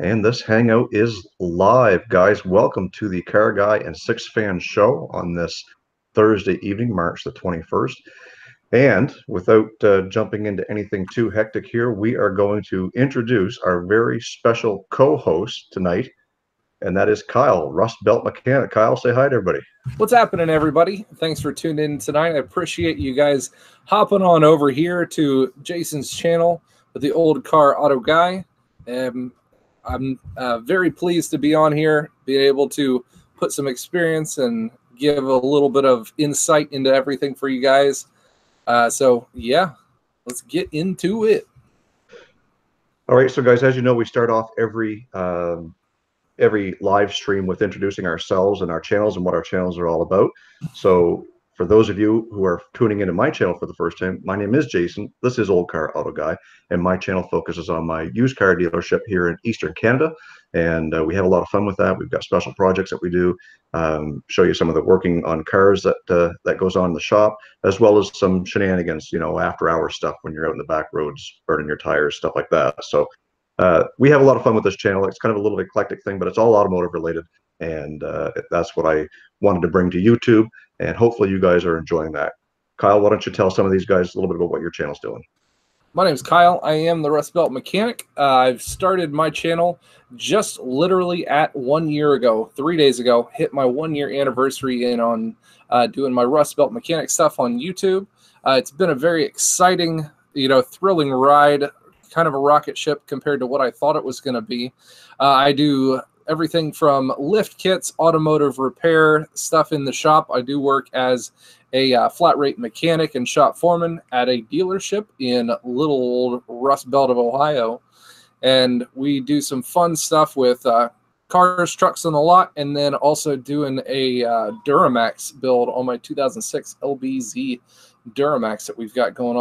And this hangout is live, guys. Welcome to the CarrGuy SixFan show on this Thursday evening, March the 21st. And without jumping into anything too hectic here, we are going to introduce our very special co-host tonight, and that is Kyle, RUSTBELT Mechanic. Kyle, say hi to everybody. What's happening, everybody? Thanks for tuning in tonight. I appreciate you guys hopping on over here to Jason's channel with the Old Car Auto Guy. I'm very pleased to be on here, be able to put some experience and give a little bit of insight into everything for you guys. So, yeah, let's get into it. All right, so guys, as you know, we start off every live stream with introducing ourselves and our channels and what our channels are all about. So for those of you who are tuning into my channel for the first time, my name is Jason. This is Old Car Auto Guy, and my channel focuses on my used car dealership here in Eastern Canada. And we have a lot of fun with that. We've got special projects that we do, show you some of the working on cars that goes on in the shop, as well as some shenanigans, you know, after hour stuff when you're out in the back roads, burning your tires, stuff like that. So we have a lot of fun with this channel. It's kind of a little eclectic thing, but it's all automotive related. And that's what I wanted to bring to YouTube. And hopefully you guys are enjoying that. Kyle, why don't you tell some of these guys a little bit about what your channel's doing? My name's Kyle. I am the RUSTBELT Mechanic. I've started my channel just literally at 1 year ago, 3 days ago. Hit my 1 year anniversary in on doing my RUSTBELT Mechanic stuff on YouTube. It's been a very exciting, thrilling ride. Kind of a rocket ship compared to what I thought it was going to be. I do everything from lift kits, automotive repair stuff in the shop. I do work as a flat rate mechanic and shop foreman at a dealership in little old Rust Belt of Ohio. And we do some fun stuff with cars, trucks on the lot, and then also doing a Duramax build on my 2006 LBZ Duramax that we've got going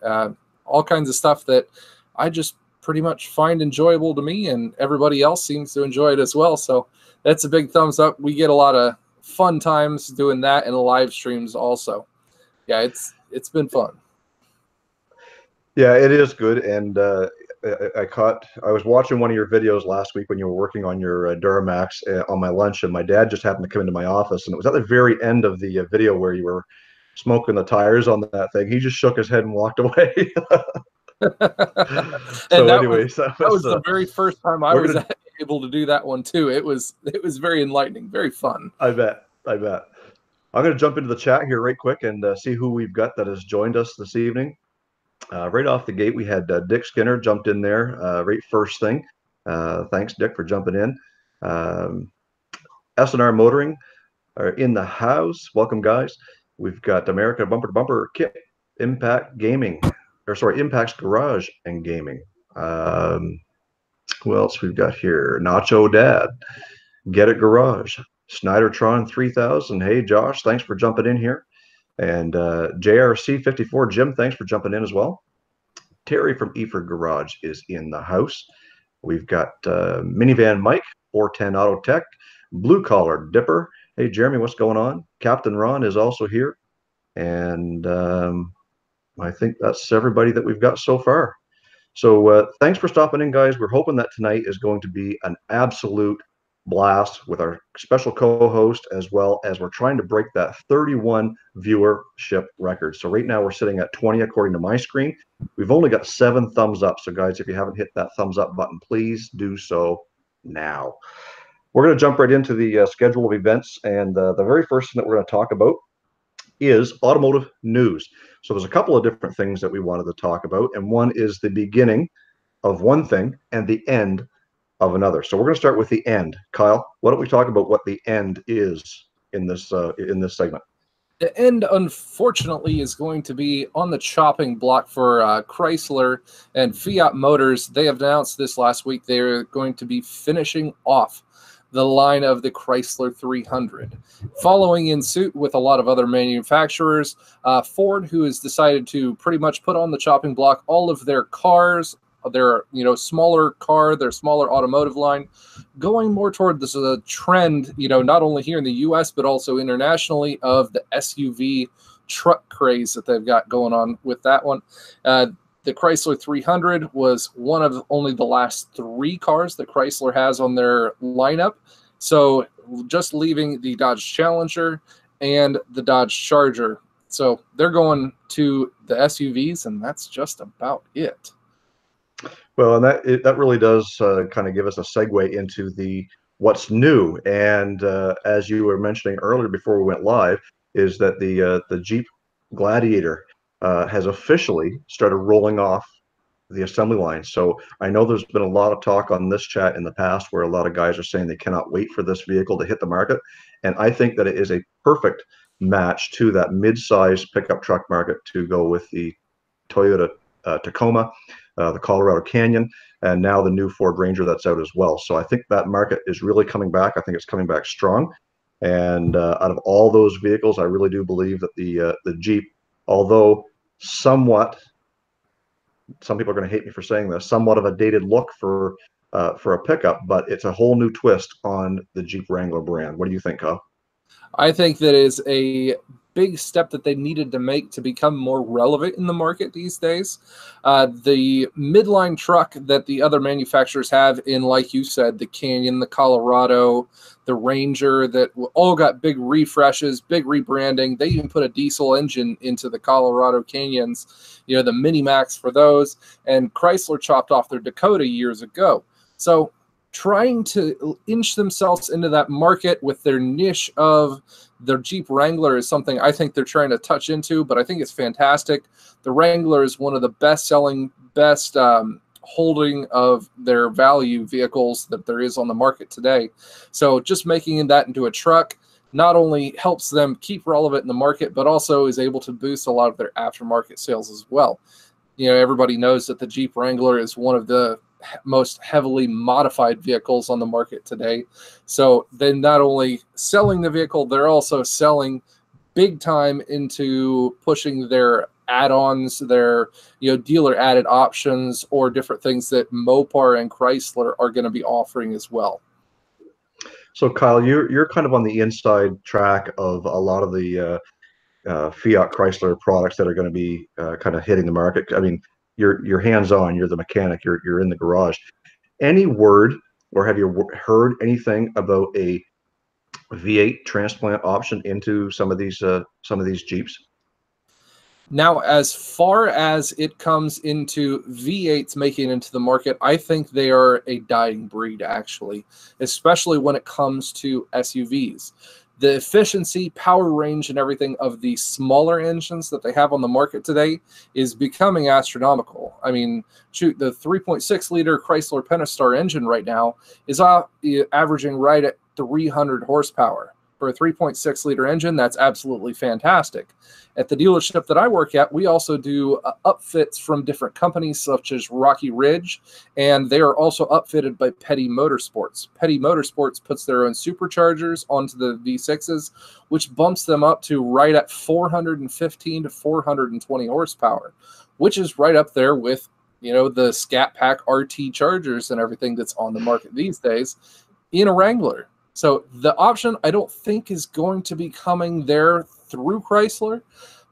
on. All kinds of stuff that I just pretty much find enjoyable to me, and everybody else seems to enjoy it as well. So that's a big thumbs up. We get a lot of fun times doing that and live streams also. Yeah, it's been fun. Yeah, it is good. And I was watching one of your videos last week when you were working on your Duramax on my lunch, and my dad just happened to come into my office, and it was at the very end of the video where you were smoking the tires on that thing. He just shook his head and walked away. So anyways, that was the very first time I was able to do that one too. It was very enlightening, very fun. I bet. I'm going to jump into the chat here right quick and see who we've got that has joined us this evening. Right off the gate, we had Dick Skinner jumped in there right first thing. Thanks, Dick, for jumping in. S&R Motoring are in the house. Welcome, guys. We've got America Bumper to Bumper Kit, Impact Gaming. Impact's Garage and Gaming. Who else we've got here? Nacho Dad, Get It Garage, Snydertron 3000. Hey, Josh, thanks for jumping in here. And JRC54, Jim, thanks for jumping in as well. Terry from Eford Garage is in the house. We've got Minivan Mike, 410 Auto Tech, Blue Collar Dipper. Hey, Jeremy, what's going on? Captain Ron is also here. And I think that's everybody that we've got so far. So thanks for stopping in, guys. We're hoping that tonight is going to be an absolute blast with our special co-host, as well as we're trying to break that 31 viewership record. So right now we're sitting at 20 according to my screen. We've only got 7 thumbs up. So guys, if you haven't hit that thumbs up button, please do so now. We're going to jump right into the schedule of events. And the very first thing that we're going to talk about is automotive news. So there's a couple of different things that we wanted to talk about, and one is the beginning of one thing and the end of another. So we're going to start with the end. Kyle, why don't we talk about what the end is in this segment? The end, unfortunately, is going to be on the chopping block for Chrysler and Fiat Motors. They have announced this last week. They're going to be finishing off the line of the Chrysler 300. Following in suit with a lot of other manufacturers, Ford, who has decided to pretty much put on the chopping block all of their cars, their smaller car, their smaller automotive line, going more toward this trend, not only here in the U.S. but also internationally, of the SUV truck craze that they've got going on with that one. The Chrysler 300 was one of only the last 3 cars that Chrysler has on their lineup. So just leaving the Dodge Challenger and the Dodge Charger. So they're going to the SUVs, and that's just about it. Well, and that really does kind of give us a segue into the what's new. And as you were mentioning earlier before we went live, is that the Jeep Gladiator has officially started rolling off the assembly line. So I know there's been a lot of talk on this chat in the past where a lot of guys are saying they cannot wait for this vehicle to hit the market. And I think that it is a perfect match to that mid-size pickup truck market to go with the Toyota Tacoma, the Colorado Canyon, and now the new Ford Ranger that's out as well. So I think that market is really coming back. I think it's coming back strong. And out of all those vehicles, I really do believe that the Jeep, although somewhat, some people are going to hate me for saying this, somewhat of a dated look for a pickup, but it's a whole new twist on the Jeep Wrangler brand. What do you think, Kyle? I think that is a big step that they needed to make to become more relevant in the market these days. The midline truck that the other manufacturers have in, like you said, the Canyon, the Colorado, the Ranger, that all got big refreshes, big rebranding. They even put a diesel engine into the Colorado Canyons, you know, the Mini Max for those, and Chrysler chopped off their Dakota years ago. So trying to inch themselves into that market with their niche of their Jeep Wrangler is something I think they're trying to touch into, but I think it's fantastic. The Wrangler is one of the best-selling, best holding of their value vehicles that there is on the market today. So just making that into a truck not only helps them keep relevant in the market, but also is able to boost a lot of their aftermarket sales as well. You know, everybody knows that the Jeep Wrangler is one of the most heavily modified vehicles on the market today. So they're not only selling the vehicle, they're also selling big time into pushing their add-ons, their, you know, dealer added options or different things that Mopar and Chrysler are going to be offering as well. So Kyle, you're kind of on the inside track of a lot of the Fiat Chrysler products that are going to be kind of hitting the market. I mean, you're hands-on, you're the mechanic, you're in the garage. Any word, or have you heard anything about a V8 transplant option into some of these Jeeps? Now, as far as it comes into V8s making it into the market, I think they are a dying breed, actually, especially when it comes to SUVs. The efficiency, power range, and everything of the smaller engines that they have on the market today is becoming astronomical. I mean, shoot, the 3.6-liter Chrysler Pentastar engine right now is averaging right at 300 horsepower. For a 3.6-liter engine, that's absolutely fantastic. At the dealership that I work at, we also do upfits from different companies such as Rocky Ridge, and they are also upfitted by Petty Motorsports. Petty Motorsports puts their own superchargers onto the V6s, which bumps them up to right at 415 to 420 horsepower, which is right up there with, you know, the Scat Pack RT chargers and everything that's on the market these days in a Wrangler. So the option, I don't think, is going to be coming there through Chrysler.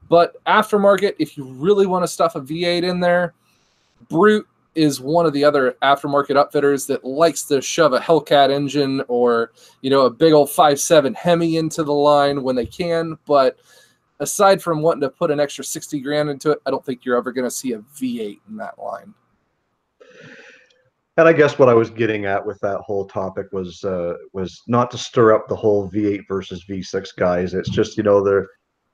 But aftermarket, if you really want to stuff a V8 in there, Brute is one of the other aftermarket upfitters that likes to shove a Hellcat engine or, you know, a big old 5.7 Hemi into the line when they can. But aside from wanting to put an extra 60 grand into it, I don't think you're ever going to see a V8 in that line. And I guess what I was getting at with that whole topic was not to stir up the whole V8 versus V6 guys. It's just, you know,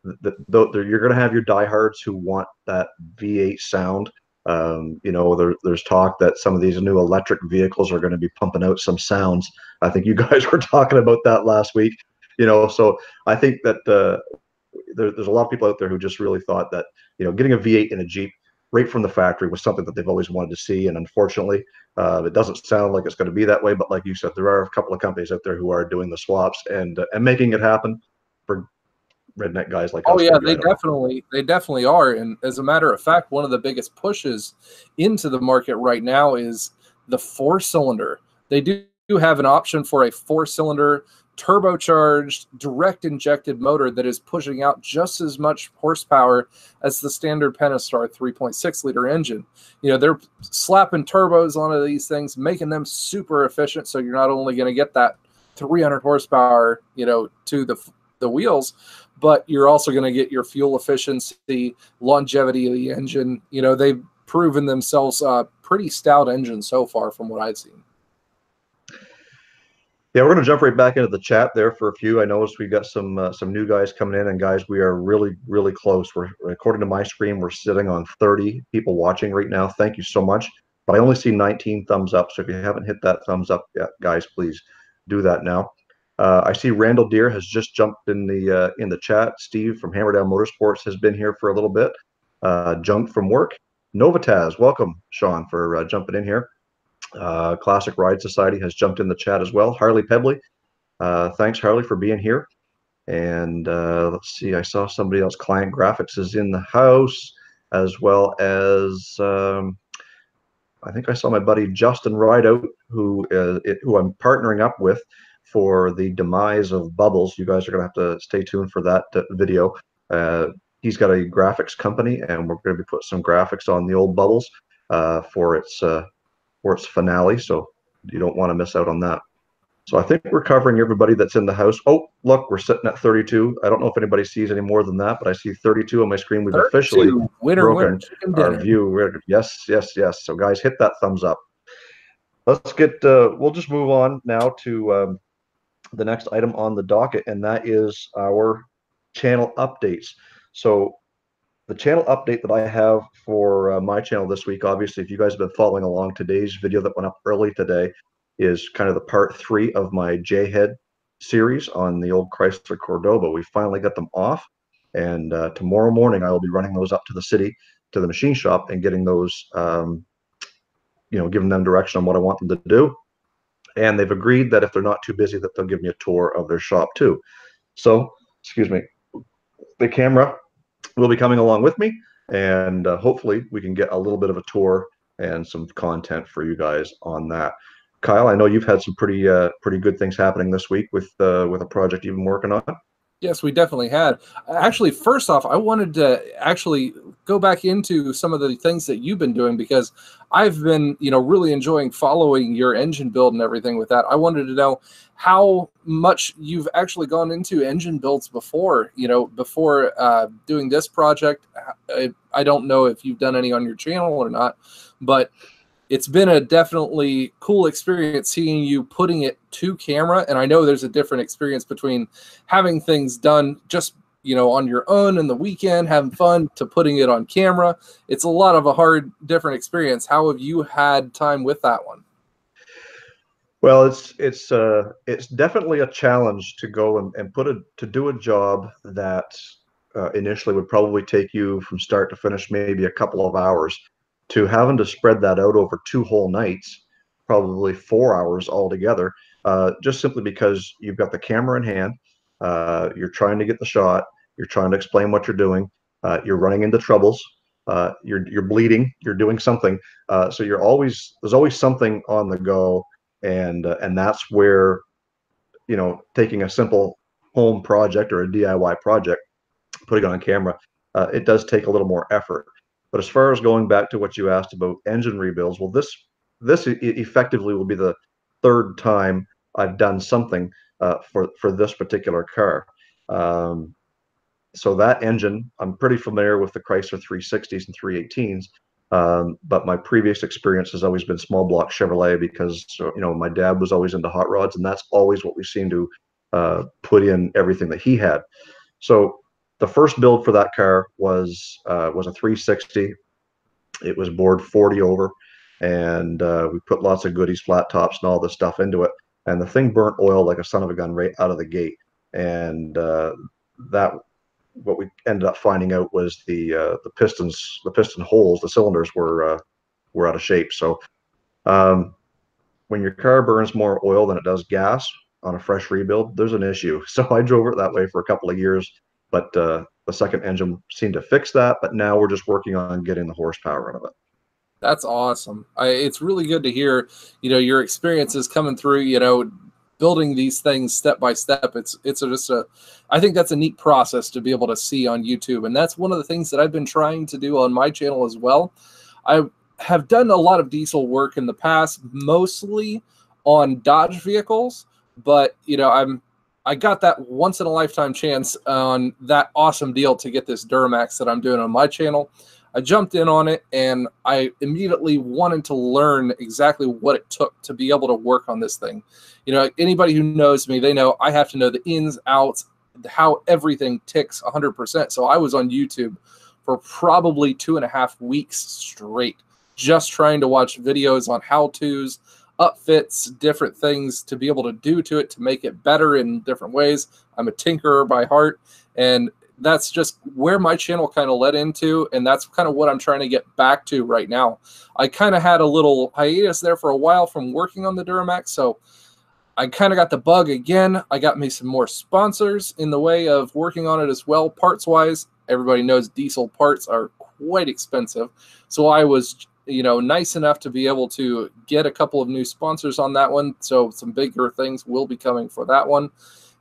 you're going to have your diehards who want that V8 sound. You know, there's talk that some of these new electric vehicles are going to be pumping out some sounds. I think you guys were talking about that last week. You know, so I think that there's a lot of people out there who just really thought that, you know, getting a V8 in a Jeep right from the factory was something that they've always wanted to see. And unfortunately, it doesn't sound like it's going to be that way. But like you said, there are a couple of companies out there who are doing the swaps and making it happen for redneck guys like us. Oh yeah, they definitely are. And as a matter of fact, one of the biggest pushes into the market right now is the 4-cylinder. They do have an option for a 4-cylinder turbocharged, direct injected motor that is pushing out just as much horsepower as the standard Pentastar 3.6 liter engine. You know, they're slapping turbos onto these things, making them super efficient. So you're not only going to get that 300 horsepower, you know, to the wheels, but you're also going to get your fuel efficiency, longevity of the engine. You know, they've proven themselves a pretty stout engine so far from what I've seen. Yeah, we're going to jump right back into the chat there for a few. I noticed we've got some new guys coming in, and guys, we are really, really close. We're, according to my screen, we're sitting on 30 people watching right now. Thank you so much. But I only see 19 thumbs up, so if you haven't hit that thumbs up yet, guys, please do that now. I see Randall Deere has just jumped in the chat. Steve from Hammerdown Motorsports has been here for a little bit. Junk from work. Novitaz, welcome, Sean, for jumping in here. Classic Ride Society has jumped in the chat as well. Harley Pebley, thanks Harley for being here. And let's see, I saw somebody else. Client Graphics is in the house, as well as I think I saw my buddy Justin Rideout, who I'm partnering up with for the demise of Bubbles. You guys are gonna have to stay tuned for that video. He's got a graphics company, and we're going to be putting some graphics on the old Bubbles for its finale, so you don't want to miss out on that. So I think we're covering everybody that's in the house. Oh, look, we're sitting at 32. I don't know if anybody sees any more than that, but I see 32 on my screen. We've officially broken our view record. Yes, yes, yes. So guys, hit that thumbs up. Let's get, we'll just move on now to the next item on the docket, and that is our channel updates. So the channel update that I have for my channel this week, obviously, if you guys have been following along, today's video that went up early today is kind of the part 3 of my J-Head series on the old Chrysler Cordoba. We finally got them off, and tomorrow morning I will be running those up to the city, to the machine shop, and getting those, you know, giving them direction on what I want them to do. And they've agreed that if they're not too busy, that they'll give me a tour of their shop too. So, excuse me, the camera will be coming along with me, and hopefully we can get a little bit of a tour and some content for you guys on that. Kyle, I know you've had some pretty good things happening this week with a project you've been working on. Yes, we definitely had. Actually, first off, I wanted to actually go back into some of the things that you've been doing, because I've been, you know, really enjoying following your engine build and everything with that. I wanted to know how much you've actually gone into engine builds before, you know, before doing this project. I don't know if you've done any on your channel or not, but it's been a definitely cool experience seeing you putting it to camera. And I know there's a different experience between having things done just, you know, on your own in the weekend, having fun, to putting it on camera. It's a lot of a hard, different experience. How have you had time with that one? Well, it's definitely a challenge to go and to do a job that initially would probably take you from start to finish maybe a couple of hours, to having to spread that out over 2 whole nights, probably 4 hours altogether, just simply because you've got the camera in hand, you're trying to get the shot, you're trying to explain what you're doing, you're running into troubles, you're bleeding, you're doing something, so there's always something on the go, and that's where, you know, taking a simple home project or a DIY project, putting it on camera, it does take a little more effort. But as far as going back to what you asked about engine rebuilds, well, this effectively will be the 3rd time I've done something for this particular car. So that engine, I'm pretty familiar with the Chrysler 360s and 318s, but my previous experience has always been small block Chevrolet, because, you know, my dad was always into hot rods, and that's always what we seem to put in everything that he had. So the first build for that car was a 360. It was bored 40 over, and we put lots of goodies, flat tops, and all this stuff into it. And the thing burnt oil like a son of a gun right out of the gate. And what we ended up finding out was the piston holes, the cylinders were out of shape. So when your car burns more oil than it does gas on a fresh rebuild, there's an issue. So I drove it that way for a couple of years. But the second engine seemed to fix that. But now we're just working on getting the horsepower out of it. That's awesome. It's really good to hear, you know, your experiences coming through, you know, building these things step by step. I think that's a neat process to be able to see on YouTube. And that's one of the things that I've been trying to do on my channel as well. I have done a lot of diesel work in the past, mostly on Dodge vehicles, but you know, I got that once in a lifetime chance on that awesome deal to get this Duramax that I'm doing on my channel. I jumped in on it, and I immediately wanted to learn exactly what it took to be able to work on this thing. You know, anybody who knows me, they know I have to know the ins, outs, how everything ticks 100%. So I was on YouTube for probably 2.5 weeks straight, just trying to watch videos on how-tos, upfits, different things to be able to do to it to make it better in different ways. I'm a tinkerer by heart, and that's just where my channel kind of led into, and that's kind of what I'm trying to get back to right now. I kind of had a little hiatus there for a while from working on the Duramax, so I kind of got the bug again. I got me some more sponsors in the way of working on it as well, parts-wise. Everybody knows diesel parts are quite expensive, so I was, you know, nice enough to be able to get a couple of new sponsors on that one, so some bigger things will be coming for that one.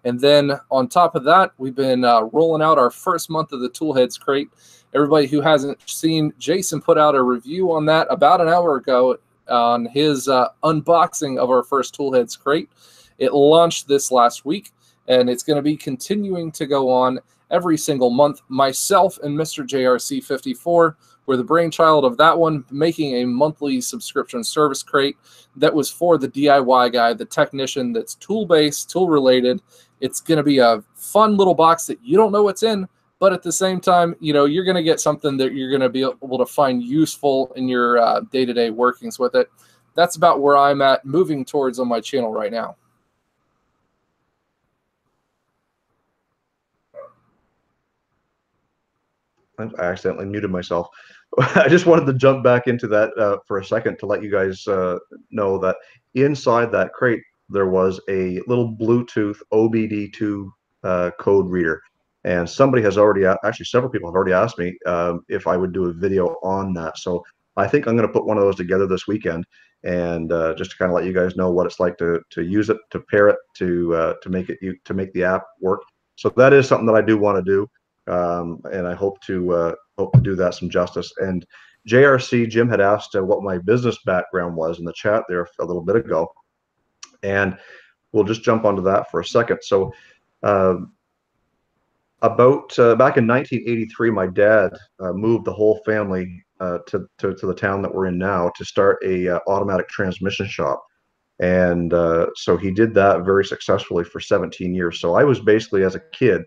And then on top of that, we've been rolling out our first month of the Toolheads crate. Everybody who hasn't seen, Jason put out a review on that about an hour ago on his unboxing of our first Toolheads crate. It launched this last week, and it's going to be continuing to go on every single month. Myself and Mr. JRC54 were the brainchild of that one, making a monthly subscription service crate that was for the DIY guy, the technician that's tool-based, tool-related. It's going to be a fun little box that you don't know what's in, but at the same time, you know, you're going to get something that you're going to be able to find useful in your day-to-day workings with it. That's about where I'm at, moving towards on my channel right now. I accidentally muted myself. I just wanted to jump back into that for a second to let you guys know that inside that crate there was a little Bluetooth OBD2 code reader, and somebody has already, actually several people have already asked me if I would do a video on that. So I think I'm going to put one of those together this weekend, and just to kind of let you guys know what it's like to use it, to pair it, to make the app work. So that is something that I do want to do. And I hope to do that some justice. And JRC Jim had asked what my business background was in the chat there a little bit ago, and we'll just jump onto that for a second. So about back in 1983, my dad moved the whole family to the town that we're in now to start a automatic transmission shop. And so he did that very successfully for 17 years. So I was basically, as a kid,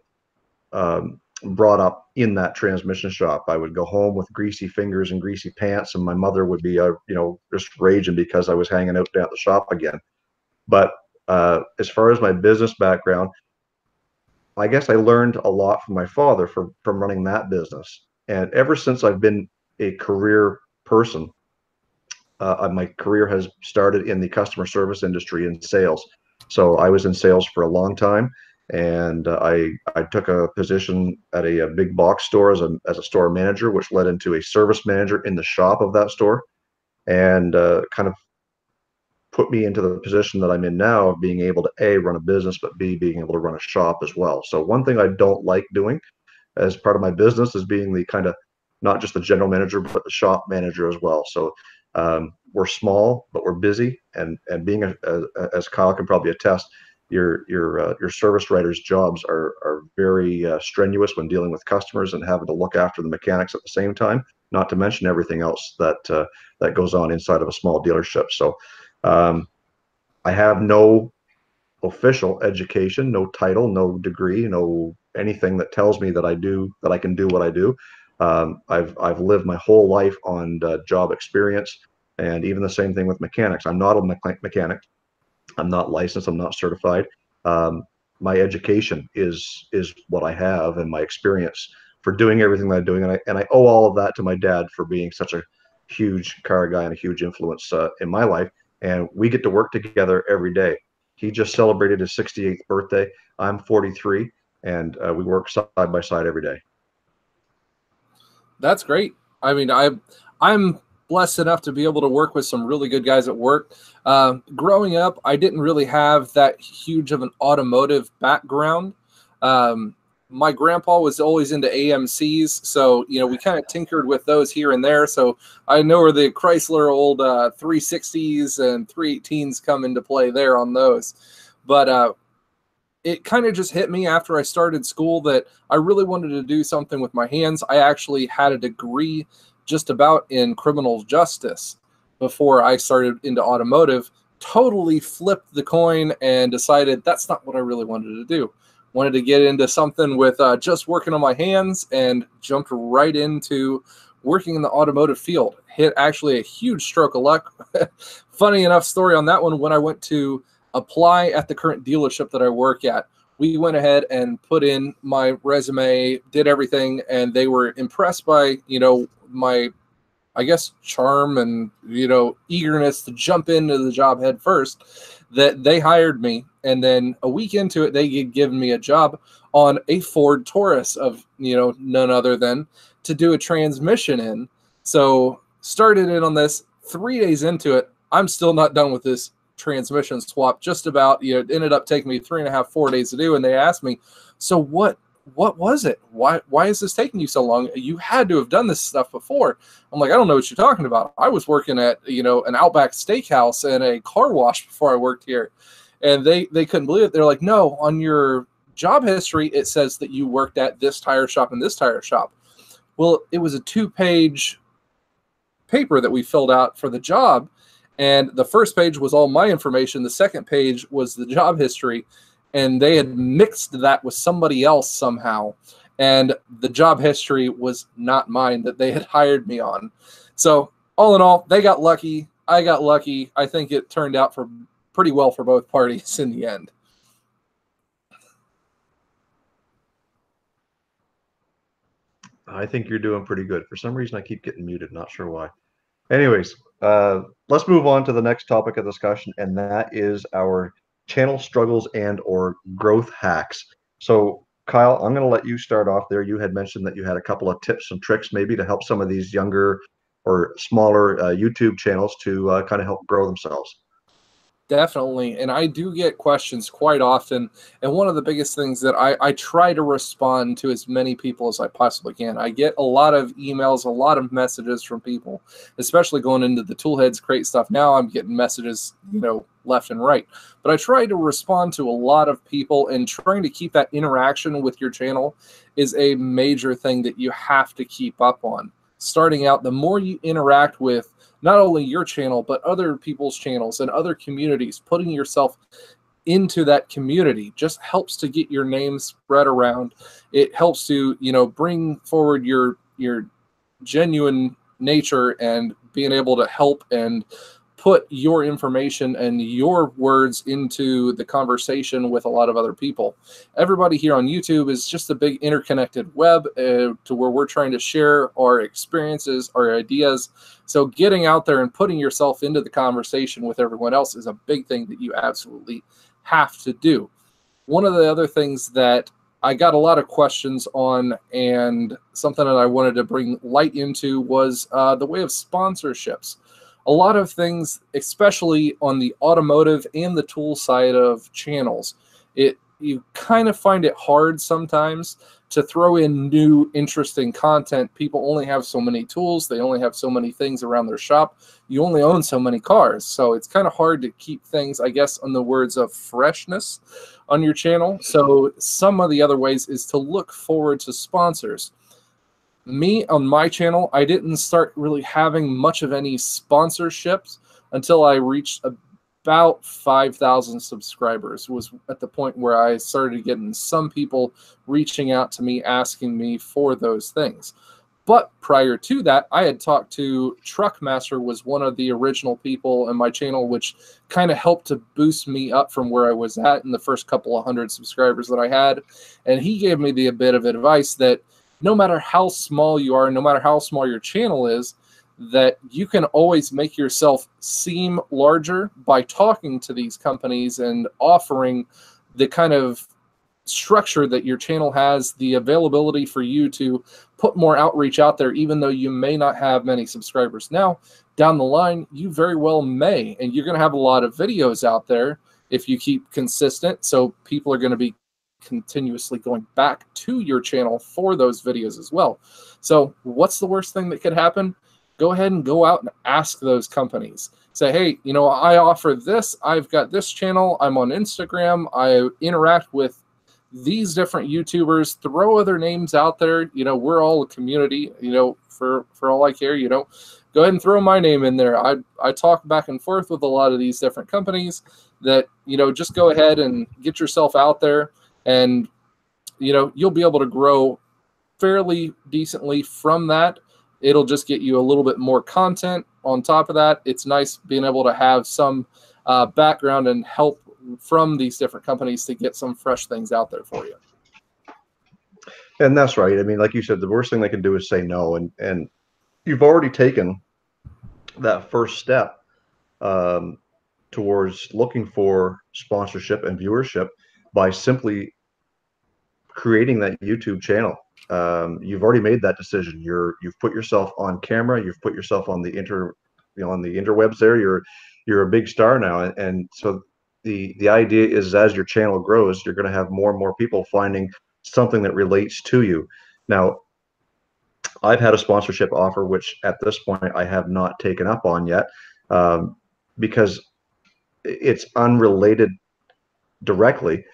brought up in that transmission shop. I would go home with greasy fingers and greasy pants, and my mother would be, you know, just raging because I was hanging out down at the shop again. But as far as my business background, I guess I learned a lot from my father from running that business. And ever since I've been a career person, my career has started in the customer service industry in sales. So I was in sales for a long time. And I took a position at a big box store as a store manager, which led into a service manager in the shop of that store, and kind of put me into the position that I'm in now of being able to A, run a business, but B, being able to run a shop as well. So one thing I don't like doing as part of my business is being the kind of, not just the general manager, but the shop manager as well. So we're small, but we're busy, and being as Kyle can probably attest, your service writers' jobs are very strenuous when dealing with customers and having to look after the mechanics at the same time, not to mention everything else that that goes on inside of a small dealership. So I have no official education, no title, no degree, no anything that tells me that I can do what I do. I've lived my whole life on job experience, and even the same thing with mechanics. I'm not a mechanic. I'm not licensed. I'm not certified. My education is what I have, and my experience for doing everything that I'm doing. And I owe all of that to my dad for being such a huge car guy and a huge influence in my life. And we get to work together every day. He just celebrated his 68th birthday. I'm 43, and we work side by side every day. That's great. I mean, I'm blessed enough to be able to work with some really good guys at work. Growing up, I didn't really have that huge of an automotive background. My grandpa was always into AMCs, so we kind of tinkered with those here and there. So I know where the Chrysler old 360s and 318s come into play there on those. But it kind of just hit me after I started school that I really wanted to do something with my hands. I actually had a degree just about in criminal justice before I started into automotive. Totally flipped the coin and decided that's not what I really wanted to do. Wanted to get into something with just working on my hands, and jumped right into working in the automotive field. Hit actually a huge stroke of luck. Funny enough story on that one, when I went to apply at the current dealership that I work at, we went ahead and put in my resume, did everything, and they were impressed by, my, I guess, charm and, eagerness to jump into the job head first, that they hired me. And then a week into it, they had given me a job on a Ford Taurus of, none other than to do a transmission in. So started in on this. 3 days into it, I'm still not done with this transmission swap. Just about, it ended up taking me 3.5, 4 days to do. And they asked me, so what was it? Why is this taking you so long? You had to have done this stuff before. I'm like, I don't know what you're talking about. I was working at, an Outback Steakhouse and a car wash before I worked here. And they couldn't believe it. They're like, no, on your job history, it says that you worked at this tire shop and this tire shop. Well, it was a 2-page paper that we filled out for the job. And the first page was all my information. The second page was the job history. And they had mixed that with somebody else somehow. And the job history was not mine that they had hired me on. So all in all, they got lucky. I got lucky. I think it turned out for pretty well for both parties in the end. I think you're doing pretty good. For some reason, I keep getting muted. Not sure why. Anyways, let's move on to the next topic of discussion, and that is our channel struggles and or growth hacks. So, Kyle, I'm going to let you start off there. You had mentioned that you had a couple of tips and tricks maybe to help some of these younger or smaller YouTube channels to kind of help grow themselves. Definitely. And I do get questions quite often. And one of the biggest things that I try to respond to as many people as I possibly can. I get a lot of emails, a lot of messages from people, especially going into the Toolheads Crate stuff. Now I'm getting messages, left and right. But I try to respond to a lot of people, and trying to keep that interaction with your channel is a major thing that you have to keep up on. Starting out, the more you interact with not only your channel, but other people's channels and other communities, putting yourself into that community just helps to get your name spread around. It helps to, bring forward your genuine nature and being able to help and put your information and your words into the conversation with a lot of other people. Everybody here on YouTube is just a big interconnected web to where we're trying to share our experiences, our ideas. So getting out there and putting yourself into the conversation with everyone else is a big thing that you absolutely have to do. One of the other things that I got a lot of questions on, and something that I wanted to bring light into, was the way of sponsorships. A lot of things, especially on the automotive and the tool side of channels, you kind of find it hard sometimes to throw in new, interesting content. People only have so many tools. They only have so many things around their shop. You only own so many cars. So it's kind of hard to keep things, I guess, in the words of freshness on your channel. So some of the other ways is to look forward to sponsors. Me, on my channel, I didn't start really having much of any sponsorships until I reached about 5,000 subscribers. Was at the point where I started getting some people reaching out to me, asking me for those things. But prior to that, I had talked to Truckmaster, was one of the original people in my channel, which kind of helped to boost me up from where I was at in the first couple of hundred subscribers that I had. And he gave me a bit of advice that no matter how small you are, no matter how small your channel is, that you can always make yourself seem larger by talking to these companies and offering the kind of structure that your channel has, the availability for you to put more outreach out there, even though you may not have many subscribers now, down the line, you very well may. And you're going to have a lot of videos out there if you keep consistent. So people are going to be continuously going back to your channel for those videos as well. So what's the worst thing that could happen? Go ahead and go out and ask those companies. Say, hey, you know, I offer this. I've got this channel. I'm on Instagram. I interact with these different YouTubers. Throw other names out there. You know, we're all a community, you know, for all I care, you know. Go ahead and throw my name in there. I talk back and forth with a lot of these different companies that, you know, just go ahead and get yourself out there, and, you know, you'll be able to grow fairly decently from that. It'll just get you a little bit more content on top of that. It's nice being able to have some background and help from these different companies to get some fresh things out there for you. And that's right. I mean, like you said, the worst thing they can do is say no. And you've already taken that first step towards looking for sponsorship and viewership by simply creating that YouTube channel. You've already made that decision. You've put yourself on camera. You've put yourself on the on the interwebs there. You're a big star now. And so the idea is, as your channel grows, you're going to have more and more people finding something that relates to you. Now, I've had a sponsorship offer, which at this point I have not taken up on yet, because it's unrelated directly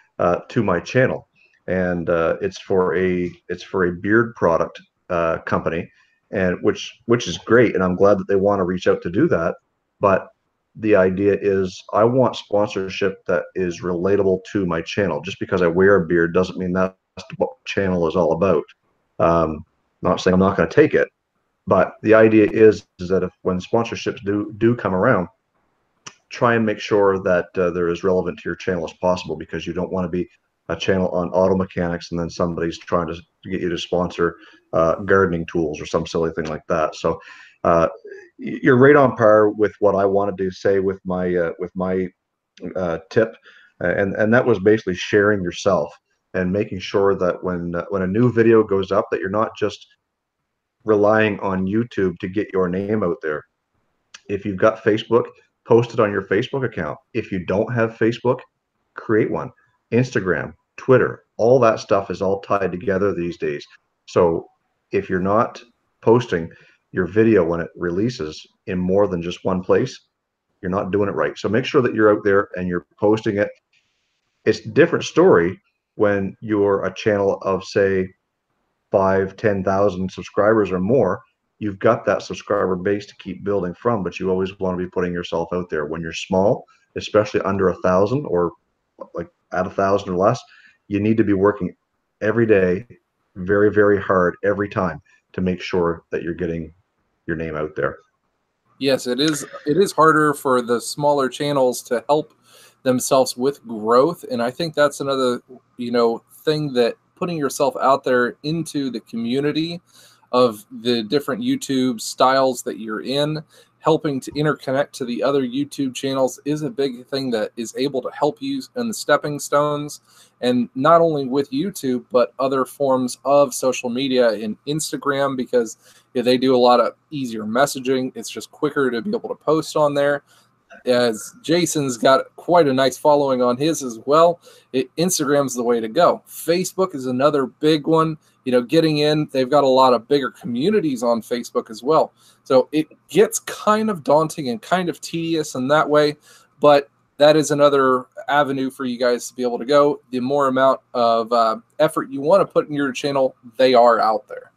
to my channel, and it's for a beard product company, and which is great, and I'm glad that they want to reach out to do that. But the idea is, I want sponsorship that is relatable to my channel. Just because I wear a beard doesn't mean that's what the channel is all about. Not saying I'm not going to take it, but the idea is that when sponsorships do come around, try and make sure that they're as relevant to your channel as possible, because you don't want to be a channel on auto mechanics and then somebody's trying to get you to sponsor gardening tools or some silly thing like that. So you're right on par with what I wanted to say with my tip, and that was basically sharing yourself and making sure that when a new video goes up, that you're not just relying on YouTube to get your name out there. If you've got Facebook, post it on your Facebook account. If you don't have Facebook, create one. Instagram, Twitter, all that stuff is all tied together these days. So if you're not posting your video when it releases in more than just one place, you're not doing it right. So make sure that you're out there and you're posting it. It's a different story when you're a channel of, say, 5,000-10,000 subscribers or more. You've got that subscriber base to keep building from, but you always want to be putting yourself out there. When you're small, especially under 1,000 or like at 1,000 or less, you need to be working every day, very, very hard every time to make sure that you're getting your name out there. Yes, it is. It is harder for the smaller channels to help themselves with growth, and I think that's another, you know, thing, that putting yourself out there into the community of the different YouTube styles that you're in, helping to interconnect to the other YouTube channels, is a big thing that is able to help you in the stepping stones, and not only with YouTube, but other forms of social media in Instagram, because they do a lot of easier messaging. It's just quicker to be able to post on there. As Jason's got quite a nice following on his as well, Instagram's the way to go. Facebook is another big one. You know, getting in, they've got a lot of bigger communities on Facebook as well. So it gets kind of daunting and kind of tedious in that way, but that is another avenue for you guys to be able to go. The more amount of effort you want to put in your channel, they are out there.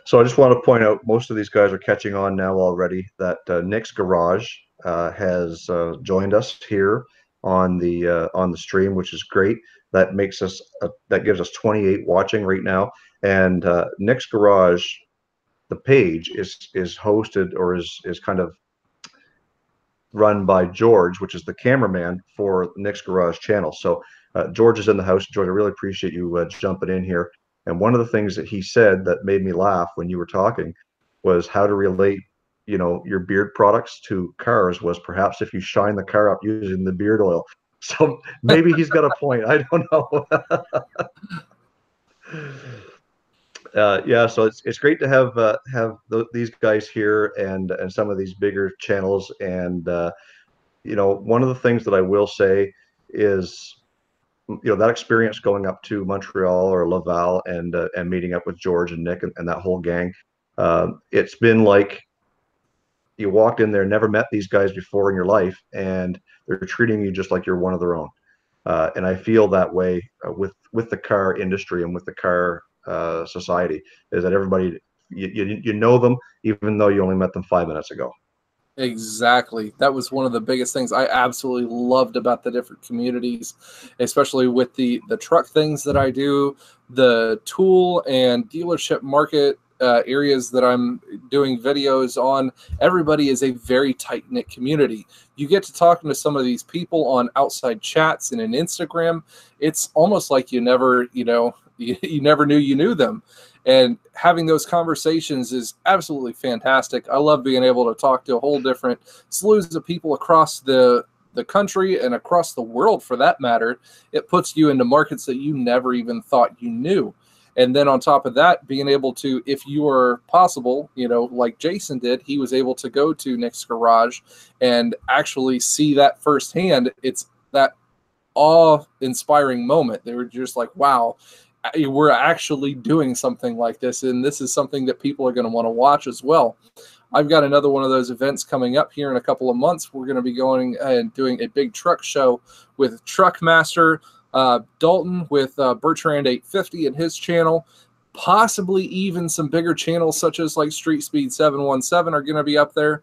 So I just want to point out, most of these guys are catching on now already, that Nick's Garage has joined us here on the stream, which is great. That makes us that gives us 28 watching right now. And Nick's Garage, the page is hosted, or is kind of run by George, which is the cameraman for Nick's Garage channel. So George is in the house. George, I really appreciate you jumping in here. And one of the things that he said that made me laugh when you were talking was how to relate, you know, your beard products to cars, was perhaps if you shine the car up using the beard oil. So maybe he's got a point. I don't know. Yeah, so it's great to have these guys here and some of these bigger channels. And you know, one of the things that I will say is, you know, that experience going up to Montreal or Laval and meeting up with George and Nick and that whole gang. It's been like you walked in there, never met these guys before in your life, and they're treating you just like you're one of their own. And I feel that way with the car industry and with the car society, is that everybody, you know them even though you only met them 5 minutes ago. Exactly. That was one of the biggest things I absolutely loved about the different communities, especially with the truck things that I do, the tool and dealership market areas that I'm doing videos on. Everybody is a very tight-knit community. You get to talking to some of these people on outside chats and in Instagram. It's almost like you never, you never knew you knew them. And having those conversations is absolutely fantastic. I love being able to talk to a whole different slews of people across the country and across the world, for that matter. It puts you into markets that you never even thought you knew. And then on top of that, being able to, if you are possible, like Jason did, he was able to go to Nick's garage and actually see that firsthand. It's that awe-inspiring moment. They were just like, wow, we're actually doing something like this, and this is something that people are going to want to watch as well. I've got another one of those events coming up here in a couple of months. We're going to be going and doing a big truck show with Truckmaster Dalton, with Bertrand 850 and his channel. Possibly even some bigger channels such as like Street Speed 717 are going to be up there,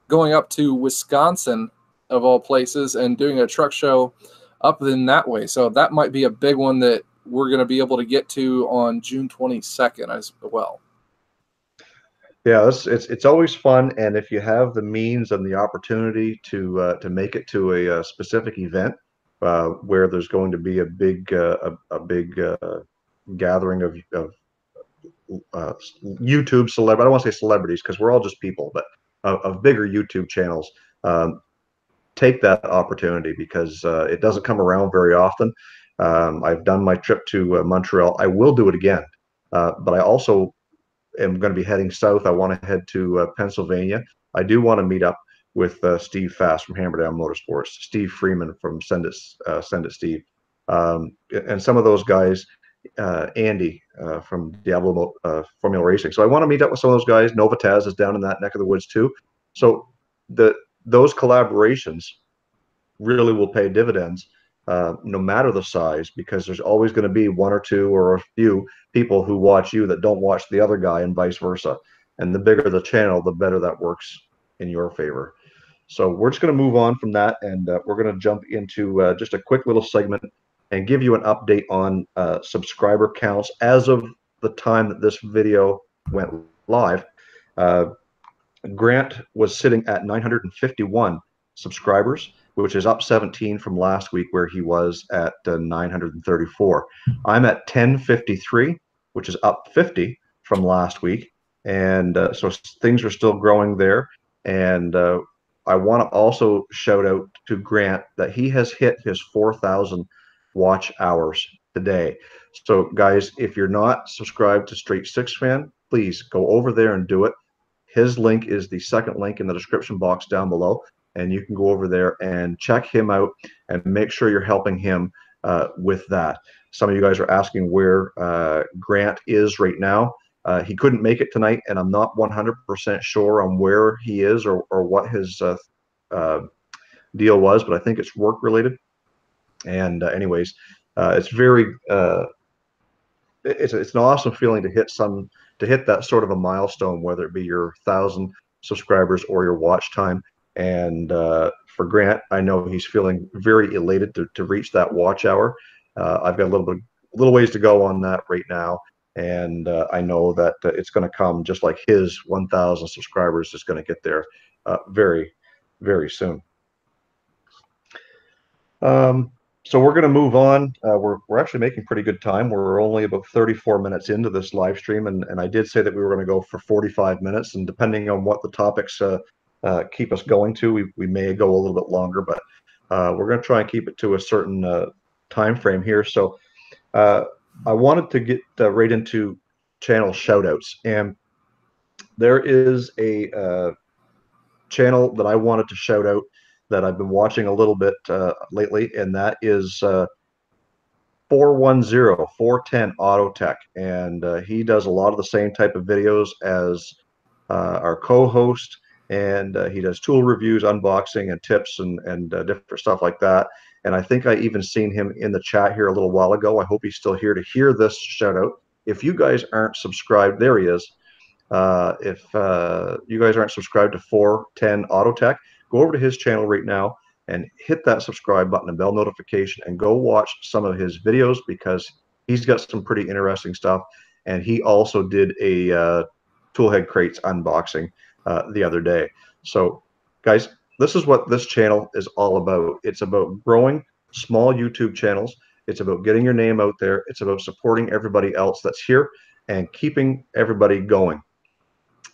going up to Wisconsin of all places and doing a truck show up in that way. So that might be a big one that we're going to be able to get to on June 22nd as well. Yeah, it's always fun, and if you have the means and the opportunity to make it to a specific event where there's going to be a big gathering of YouTube celebrities. I don't want to say celebrities because we're all just people, but of bigger YouTube channels. Take that opportunity, because it doesn't come around very often. I've done my trip to Montreal. I will do it again, but I also am going to be heading south. I want to head to Pennsylvania. I do want to meet up with Steve Fast from Hammer Down Motorsports, Steve Freeman from Send It Steve, and some of those guys, Andy from Diablo Formula Racing. So I want to meet up with some of those guys. Novataz is down in that neck of the woods too. So those collaborations really will pay dividends, no matter the size, because there's always going to be one or two or a few people who watch you that don't watch the other guy, and vice versa. And the bigger the channel, the better that works in your favor. So we're just going to move on from that, and we're going to jump into just a quick little segment and give you an update on subscriber counts as of the time that this video went live. Grant was sitting at 951 subscribers, which is up 17 from last week, where he was at 934. I'm at 1053, which is up 50 from last week. And so things are still growing there. And I want to also shout out to Grant that he has hit his 4,000 watch hours today. So guys, if you're not subscribed to Straight Six Fan, please go over there and do it. His link is the second link in the description box down below, and you can go over there and check him out and make sure you're helping him with that. Some of you guys are asking where Grant is right now. He couldn't make it tonight, and I'm not 100% sure on where he is or what his deal was, but I think it's work related. And anyways, it's very it's an awesome feeling to hit that sort of a milestone, whether it be your 1,000 subscribers or your watch time. And for Grant, I know he's feeling very elated to reach that watch hour. I've got a little ways to go on that right now, and I know that it's going to come just like his 1,000 subscribers is going to get there very, very soon. So we're going to move on. We're actually making pretty good time. We're only about 34 minutes into this live stream, and I did say that we were going to go for 45 minutes, and depending on what the topics keep us going to, we may go a little bit longer, but We're going to try and keep it to a certain time frame here. So I wanted to get right into channel shoutouts, and there is a channel that I wanted to shout out that I've been watching a little bit lately, and that is 410 Auto Tech, and he does a lot of the same type of videos as our co-host, and he does tool reviews, unboxing, and tips, and different stuff like that. And I think I even seen him in the chat here a little while ago. I hope he's still here to hear this shout out. If you guys aren't subscribed, there he is. If you guys aren't subscribed to 410 Auto Tech, go over to his channel right now and hit that subscribe button and bell notification and go watch some of his videos, because he's got some pretty interesting stuff. And he also did a Toolhead Crates unboxing the other day. So guys, this is what this channel is all about. It's about growing small YouTube channels. It's about getting your name out there. It's about supporting everybody else that's here and keeping everybody going.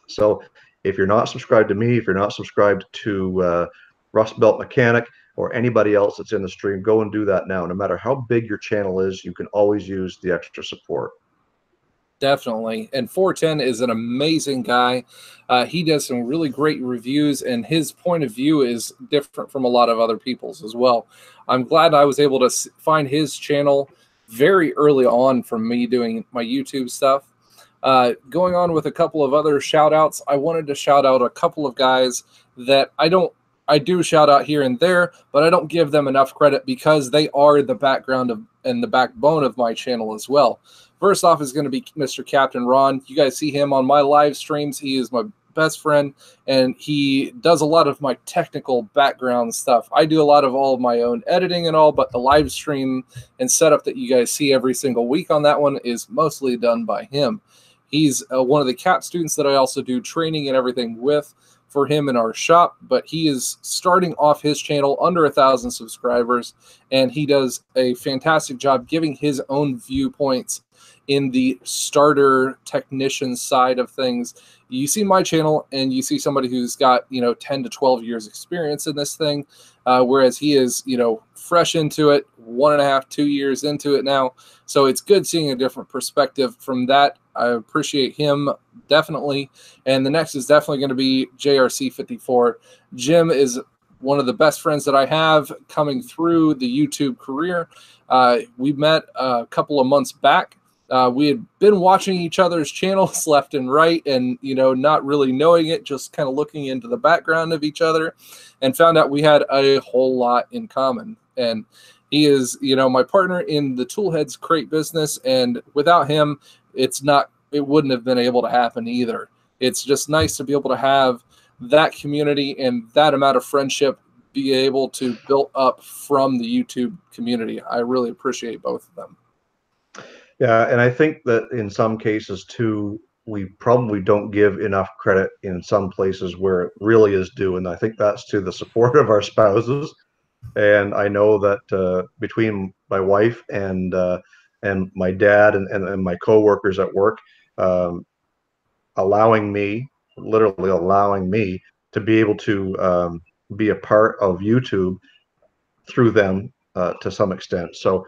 So if you're not subscribed to me, if you're not subscribed to Rust Belt Mechanic or anybody else that's in the stream, go and do that now. No matter how big your channel is, you can always use the extra support. Definitely. And 410 is an amazing guy. He does some really great reviews, and his point of view is different from a lot of other people's as well. I'm glad I was able to find his channel very early on from me doing my YouTube stuff. Going on with a couple of other shout outs, I wanted to shout out a couple of guys that I do shout out here and there, but I don't give them enough credit because they are the background of and the backbone of my channel as well. First off is going to be Mr. Captain Ron. You guys see him on my live streams. He is my best friend, and he does a lot of my technical background stuff. I do a lot of all of my own editing and all, but the live stream and setup that you guys see every single week on that one is mostly done by him. He's one of the CAP students that I also do training and everything with for him in our shop, but he is starting off his channel under 1,000 subscribers, and he does a fantastic job giving his own viewpoints in the starter technician side of things. You see my channel and you see somebody who's got, 10 to 12 years experience in this thing, whereas he is, fresh into it, 1.5, 2 years into it now. So it's good seeing a different perspective from that. I appreciate him definitely. And the next is definitely going to be JRC54. Jim is one of the best friends that I have coming through the YouTube career. We met a couple of months back. We had been watching each other's channels left and right and, not really knowing it, just kind of looking into the background of each other, and found out we had a whole lot in common. And he is, my partner in the Toolheads crate business. And without him, it wouldn't have been able to happen either. It's just nice to be able to have that community and that amount of friendship be able to build up from the YouTube community. I really appreciate both of them. Yeah, and I think that in some cases too, we probably don't give enough credit in some places where it really is due, and I think that's to the support of our spouses. And I know that between my wife and my dad and my coworkers at work, literally allowing me to be able to be a part of YouTube through them to some extent. So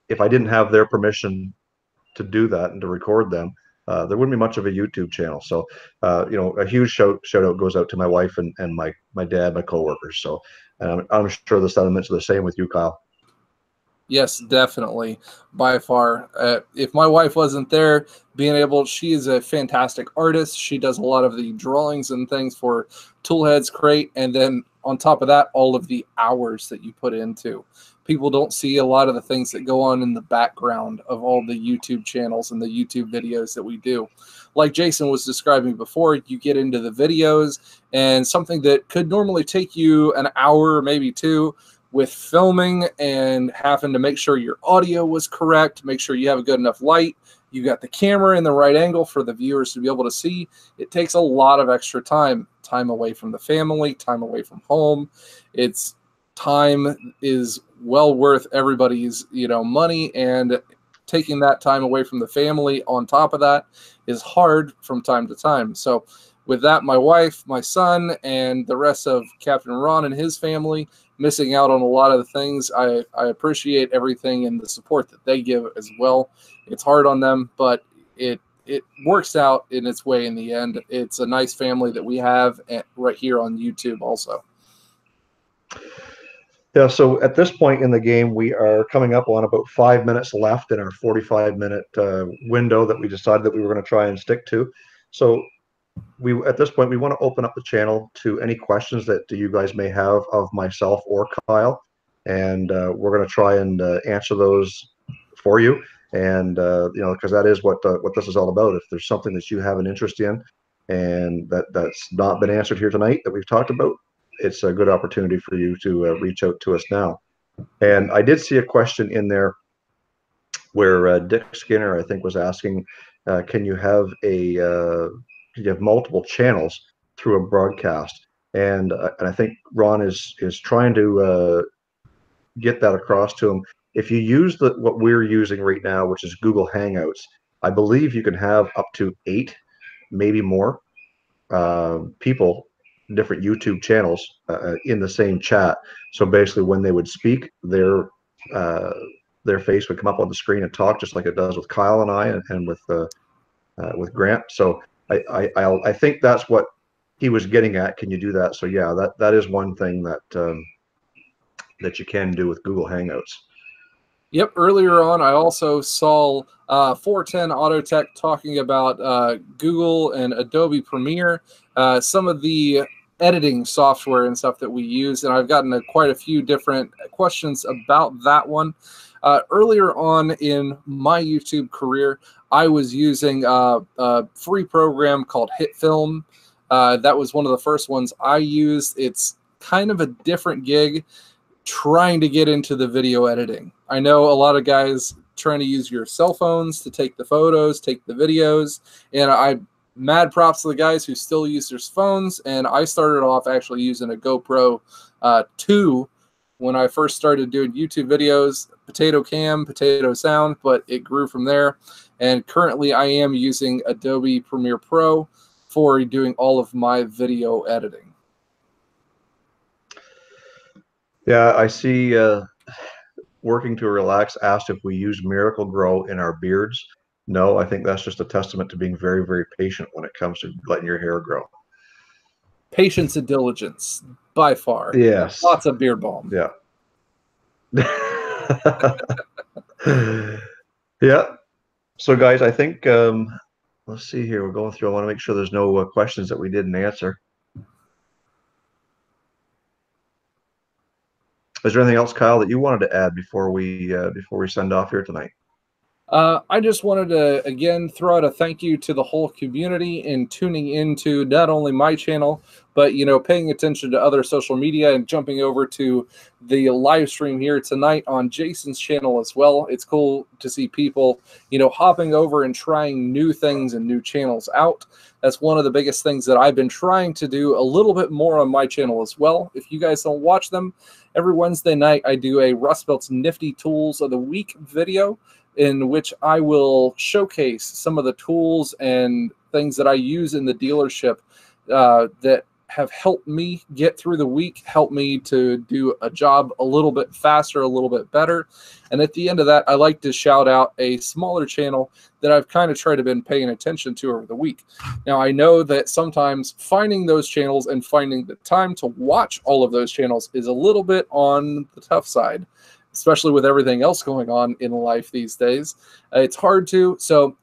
if I didn't have their permission to do that and to record them, there wouldn't be much of a YouTube channel. So, a huge shout out goes out to my wife and my dad, my coworkers. So I'm sure the sentiments are the same with you, Kyle. Yes, definitely, by far. If my wife wasn't there, she is a fantastic artist. She does a lot of the drawings and things for Toolheads Crate, and then on top of that, all of the hours that you put into. People don't see a lot of the things that go on in the background of all the YouTube channels and the YouTube videos that we do. Like Jason was describing before, you get into the videos, and something that could normally take you an hour, maybe two, with filming and having to make sure your audio was correct, make sure you have a good enough light, you got the camera in the right angle for the viewers to be able to see. It takes a lot of extra time away from the family, time away from home. Time is well worth everybody's, money, and taking that time away from the family on top of that is hard from time to time. So with that, my wife, my son, and the rest of Captain Ron and his family missing out on a lot of the things. I appreciate everything and the support that they give as well. It's hard on them, but it works out in its way in the end. It's a nice family that we have right here on YouTube also. Yeah, so at this point in the game, we are coming up on about 5 minutes left in our 45-minute window that we decided that we were going to try and stick to. So at this point, we want to open up the channel to any questions that you guys may have of myself or Kyle, and we're going to try and answer those for you. And because that is what this is all about. If there's something that you have an interest in and that's not been answered here tonight that we've talked about, it's a good opportunity for you to reach out to us now. And I did see a question in there where Dick Skinner, I think, was asking, can you have multiple channels through a broadcast? And I think Ron is trying to get that across to him. If you use what we're using right now, which is Google Hangouts, I believe you can have up to 8, maybe more, people, different YouTube channels in the same chat. So basically, when they would speak, their face would come up on the screen and talk, just like it does with Kyle and I, and with Grant. So I think that's what he was getting at. Can you do that? So yeah, that is one thing that you can do with Google Hangouts. Yep. Earlier on, I also saw 410 Autotech talking about Google and Adobe Premiere, some of the editing software and stuff that we use, and I've gotten quite a few different questions about that one. Earlier on in my YouTube career, I was using a free program called HitFilm. That was one of the first ones I used. It's kind of a different gig, trying to get into the video editing. I know a lot of guys trying to use your cell phones to take the photos, take the videos, and mad props to the guys who still use their phones. And I started off actually using a GoPro 2 when I first started doing YouTube videos, potato cam, potato sound, but it grew from there. And currently I am using Adobe Premiere Pro for doing all of my video editing. Yeah, I see Working to Relax asked if we use Miracle Grow in our beards. No, I think that's just a testament to being very, very patient when it comes to letting your hair grow. Patience and diligence, by far. Yes. Lots of beard balm. Yeah. Yeah. So, guys, I think, let's see here. We're going through. I want to make sure there's no questions that we didn't answer. Is there anything else, Kyle, that you wanted to add before we send off here tonight? I just wanted to, again, throw out a thank you to the whole community in tuning into not only my channel, but, paying attention to other social media and jumping over to the live stream here tonight on Jason's channel as well. It's cool to see people, hopping over and trying new things and new channels out. That's one of the biggest things that I've been trying to do a little bit more on my channel as well. If you guys don't watch them, every Wednesday night I do a RUSTBELT's Nifty Tools of the Week video, in which I will showcase some of the tools and things that I use in the dealership that have helped me get through the week, help me to do a job a little bit faster, a little bit better. And at the end of that, I like to shout out a smaller channel that I've kind of tried to been paying attention to over the week. Now, I know that sometimes finding those channels and finding the time to watch all of those channels is a little bit on the tough side, especially with everything else going on in life these days. It's hard to. So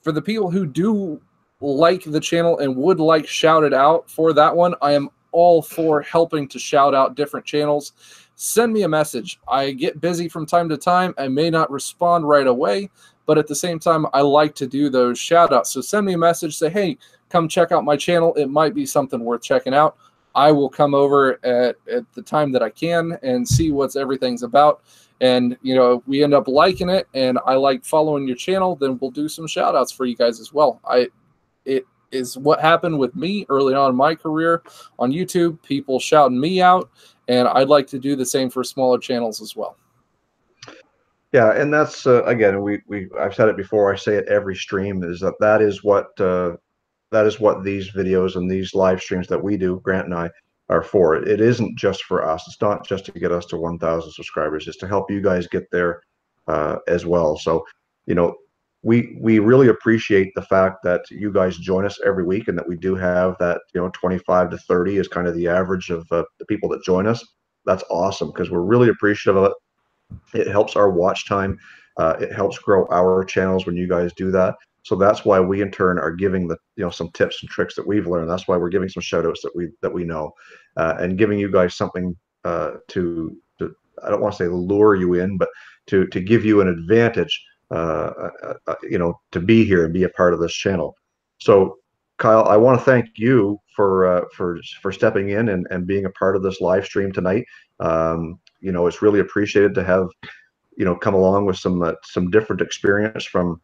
for the people who do like the channel and would like shouted out for that one, I am all for helping to shout out different channels. Send me a message. I get busy from time to time. I may not respond right away, but at the same time, I like to do those shout outs. So send me a message, say, hey, come check out my channel. It might be something worth checking out. I will come over at the time that I can and see what everything's about. And, if we end up liking it and I like following your channel, then we'll do some shout outs for you guys as well. It is what happened with me early on in my career on YouTube, people shouting me out, and I'd like to do the same for smaller channels as well. Yeah, and that's again, I've said it before, I say it every stream, is that is what these videos and these live streams that we do, Grant and I, are for. It isn't just for us. It's not just to get us to 1,000 subscribers. It's to help you guys get there as well. So, you know, we really appreciate the fact that you guys join us every week, and that we do have that, you know, 25 to 30 is kind of the average of the people that join us. That's awesome, because we're really appreciative of it. It helps our watch time. It helps grow our channels when you guys do that. So that's why we in turn are giving the, you know, some tips and tricks that we've learned. That's why we're giving some shout outs that we know, and giving you guys something to I don't want to say lure you in, but to give you an advantage, you know, to be here and be a part of this channel. So Kyle, I want to thank you for stepping in and being a part of this live stream tonight. You know, it's really appreciated to have, you know, come along with some different experience from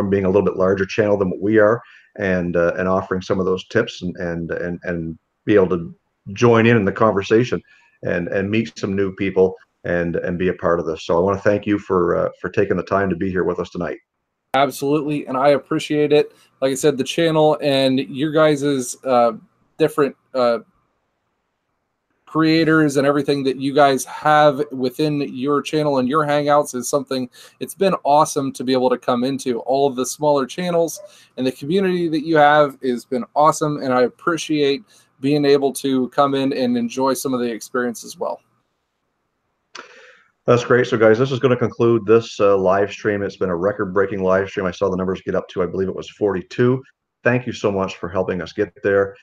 being a little bit larger channel than what we are, and offering some of those tips and be able to join in the conversation and meet some new people and be a part of this. So I want to thank you for taking the time to be here with us tonight. Absolutely, and I appreciate it. Like I said, the channel and your guys's different creators and everything that you guys have within your channel and your hangouts is something, it's been awesome to be able to come into. All of the smaller channels and the community that you have has been awesome, and I appreciate being able to come in and enjoy some of the experience as well. That's great. So guys, this is going to conclude this live stream. It's been a record-breaking live stream. I saw the numbers get up to, I believe it was 42. Thank you so much for helping us get there.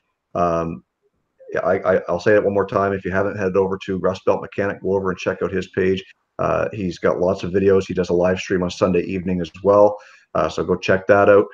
Yeah, I'll say it one more time. If you haven't headed over to RUSTBELT Mechanic, go over and check out his page. He's got lots of videos. He does a live stream on Sunday evening as well. So go check that out.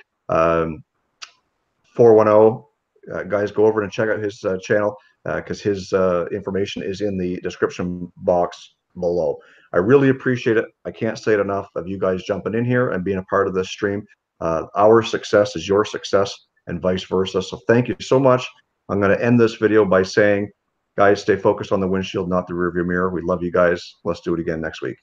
410, guys, go over and check out his channel, because his information is in the description box below. I really appreciate it. I can't say it enough of you guys jumping in here and being a part of this stream. Our success is your success, and vice versa. So thank you so much. I'm going to end this video by saying, guys, stay focused on the windshield, not the rearview mirror. We love you guys. Let's do it again next week.